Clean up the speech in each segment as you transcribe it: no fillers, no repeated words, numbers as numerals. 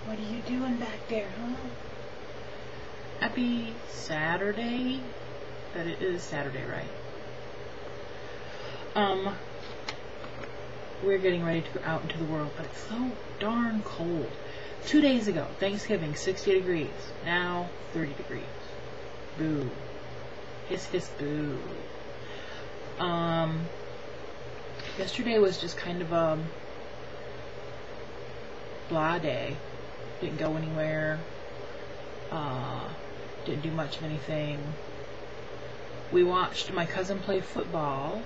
What are you doing back there, huh? Happy Saturday. That it is Saturday, right? We're getting ready to go out into the world, but it's so darn cold. 2 days ago, Thanksgiving, 60 degrees. Now, 30 degrees. Boo. Hiss, hiss, boo. Yesterday was just kind of a blah day. Didn't go anywhere. Didn't do much of anything. We watched my cousin play football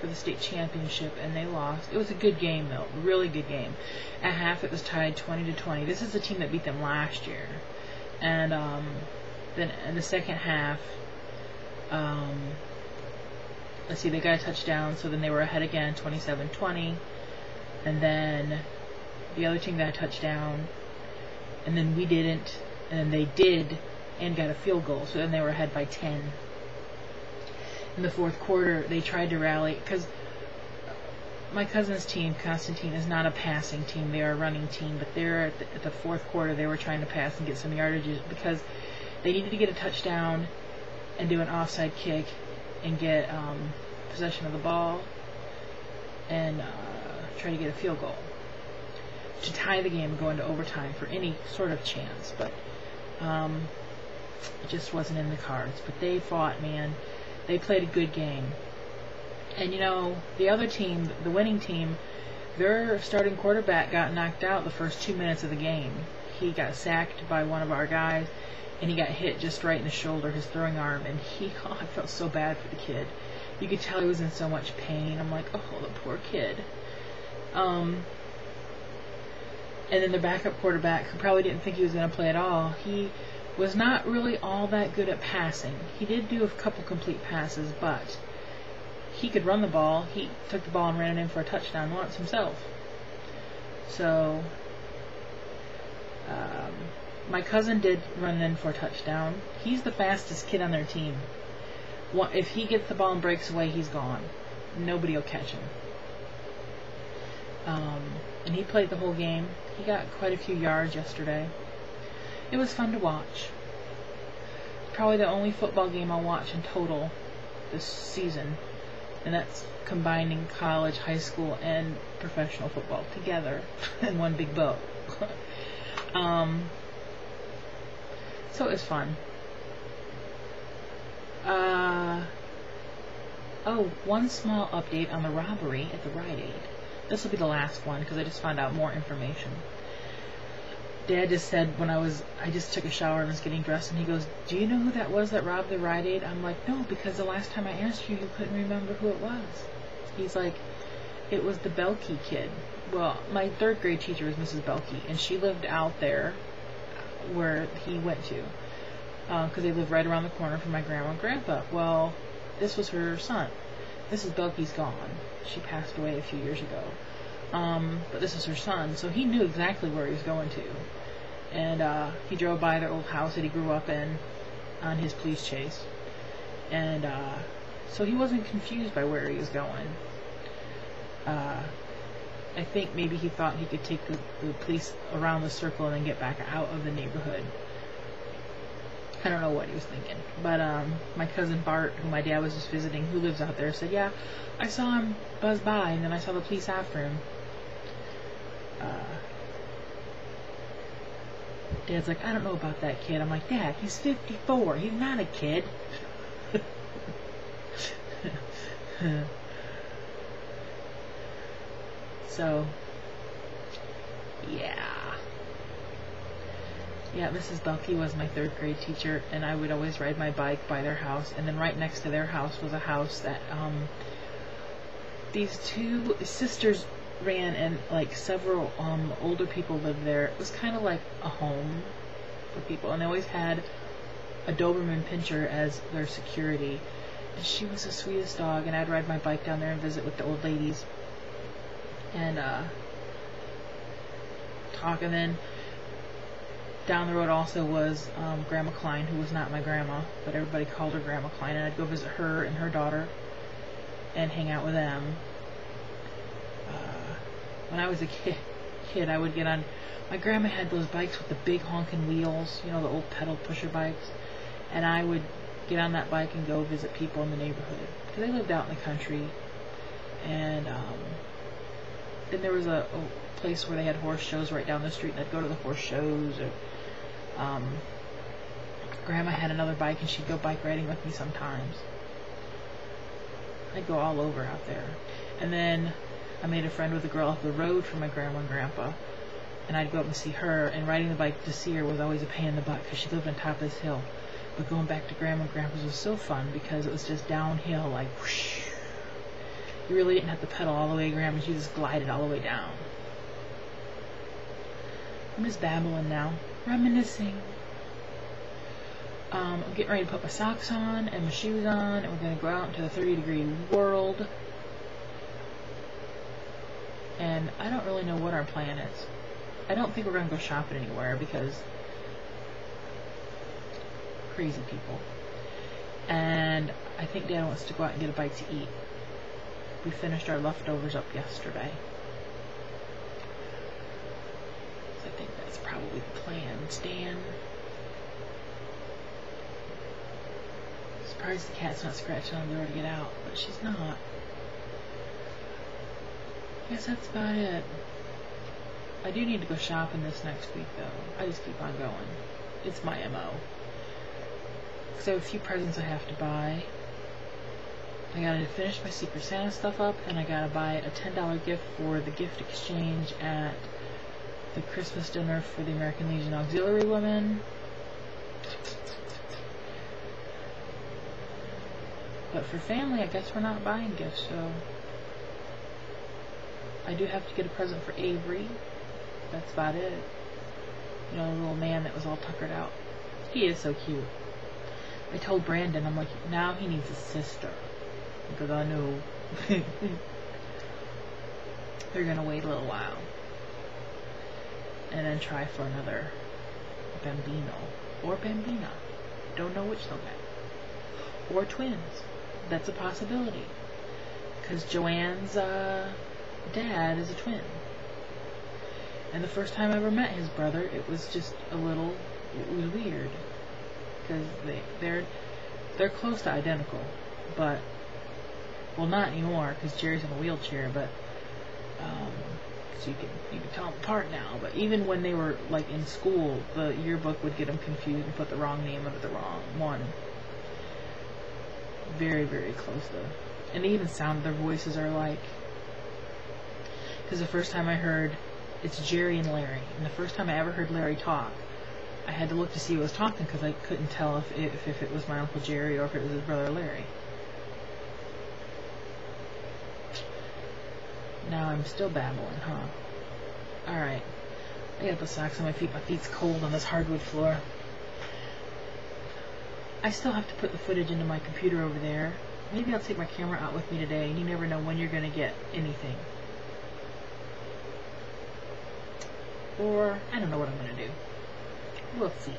for the state championship, and they lost. It was a good game, though. Really good game. At half, it was tied 20-20. This is the team that beat them last year. And then in the second half, let's see, they got a touchdown, so then they were ahead again, 27-20. And then the other team got a touchdown, and then we didn't, and they did, and got a field goal, so then they were ahead by 10. In the fourth quarter, they tried to rally, because my cousin's team, Constantine, is not a passing team. They are a running team, but they're at the fourth quarter, they were trying to pass and get some yardages, because they needed to get a touchdown and do an offside kick and get possession of the ball and try to get a field goal to tie the game and go into overtime for any sort of chance, but it just wasn't in the cards. But they fought, man. They played a good game. And you know, the other team, the winning team, their starting quarterback got knocked out the first 2 minutes of the game. He got sacked by one of our guys, and he got hit just right in the shoulder, his throwing arm, and I felt so bad for the kid. You could tell he was in so much pain. I'm like, oh, the poor kid. And then the backup quarterback, who probably didn't think he was going to play at all, he was not really all that good at passing. He did do a couple complete passes, but he could run the ball. He took the ball and ran it in for a touchdown once himself. So, my cousin did run it in for a touchdown. He's the fastest kid on their team. If he gets the ball and breaks away, he's gone. Nobody will catch him. And he played the whole game. He got quite a few yards yesterday. It was fun to watch. Probably the only football game I'll watch in total this season, and that's combining college, high school, and professional football together in one big boat. So it was fun. Oh, one small update on the robbery at the Rite Aid. This will be the last one because I just found out more information. Dad just said when I just took a shower and was getting dressed, and he goes, "Do you know who that was that robbed the Rite Aid?" I'm like, "No, because the last time I asked you, you couldn't remember who it was." He's like, "It was the Belkey kid." Well, my third grade teacher was Mrs. Belkey, and she lived out there where he went to, because they lived right around the corner from my grandma and grandpa. Well, this was her son. Mrs. Belkey's gone. She passed away a few years ago. But this is her son, so he knew exactly where he was going to. And he drove by their old house that he grew up in on his police chase. And so he wasn't confused by where he was going. I think maybe he thought he could take the police around the circle and then get back out of the neighborhood. I don't know what he was thinking. But my cousin Bart, who my dad was just visiting, who lives out there, said, "Yeah, I saw him buzz by, and then I saw the police after him." Dad's like, "I don't know about that kid." I'm like, "Dad, he's 54. He's not a kid." So, yeah. Yeah, Mrs. Belkey was my third grade teacher, and I would always ride my bike by their house, and then right next to their house was a house that these two sisters ran, and like several older people lived there. It was kind of like a home for people, and they always had a Doberman Pinscher as their security, and she was the sweetest dog. And I'd ride my bike down there and visit with the old ladies and talk. And then down the road also was Grandma Klein, who was not my grandma, but everybody called her Grandma Klein, and I'd go visit her and her daughter and hang out with them. When I was a kid, I would get on My grandma had those bikes with the big honking wheels, you know, the old pedal pusher bikes, and I would get on that bike and go visit people in the neighborhood, because they lived out in the country, and then there was a place where they had horse shows right down the street, and I'd go to the horse shows. Or Grandma had another bike, and she'd go bike riding with me sometimes. I'd go all over out there. And then I made a friend with a girl up the road from my grandma and grandpa, and I'd go up and see her, and riding the bike to see her was always a pain in the butt because she lived on top of this hill. But going back to grandma and grandpa's was so fun because it was just downhill, like whoosh. You really didn't have to pedal all the way to grandma's, you just glided all the way down. I'm just babbling now, reminiscing. I'm getting ready to put my socks on and my shoes on, and we're going to go out into the 30-degree world. And I don't really know what our plan is. I don't think we're going to go shopping anywhere because crazy people. And I think Dad wants to go out and get a bite to eat. We finished our leftovers up yesterday. So I think that's probably the plan. Stan. Surprised the cat's not scratching on the door to get out, but she's not. I guess that's about it. I do need to go shopping this next week, though. I just keep on going. It's my MO. Because I have a few presents I have to buy. I gotta finish my Secret Santa stuff up, and I gotta buy a $10 gift for the gift exchange at the Christmas dinner for the American Legion Auxiliary Women. But for family, I guess we're not buying gifts, so I do have to get a present for Avery. That's about it. You know, the little man that was all tuckered out. He is so cute. I told Brandon, I'm like, now he needs a sister. Because I know they're going to wait a little while. And then try for another Bambino. Or Bambina. Don't know which they'll get. Or twins. That's a possibility. Because Joanne's dad is a twin. And the first time I ever met his brother, it was just a little, it was weird. Because they're close to identical. But, well, not anymore, because Jerry's in a wheelchair, but, so you can tell them apart now. But even when they were, like, in school, the yearbook would get them confused and put the wrong name under the wrong one. Very, very close, though. And they even sound, their voices are like, because the first time I heard, it's Jerry and Larry. And the first time I ever heard Larry talk, I had to look to see who was talking because I couldn't tell if it was my Uncle Jerry or if it was his brother Larry. Now I'm still babbling, huh? Alright. I gotta put socks on my feet. My feet's cold on this hardwood floor. I still have to put the footage into my computer over there. Maybe I'll take my camera out with me today, and you never know when you're going to get anything. Or, I don't know what I'm going to do. We'll see.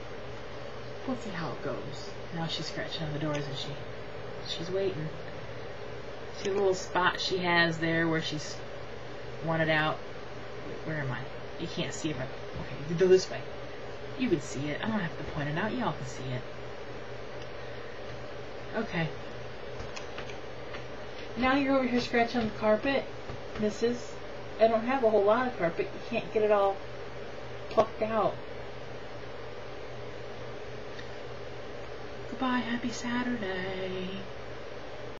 We'll see how it goes. Now she's scratching on the door, isn't she? She's waiting. See the little spot she has there where she's wanted out. Where am I? You can't see it, but okay, you can go this way. You can see it. I don't have to point it out. Y'all can see it. Okay. Now you're over here scratching on the carpet, Mrs. I don't have a whole lot of carpet. You can't get it all plucked out. Goodbye. Happy Saturday.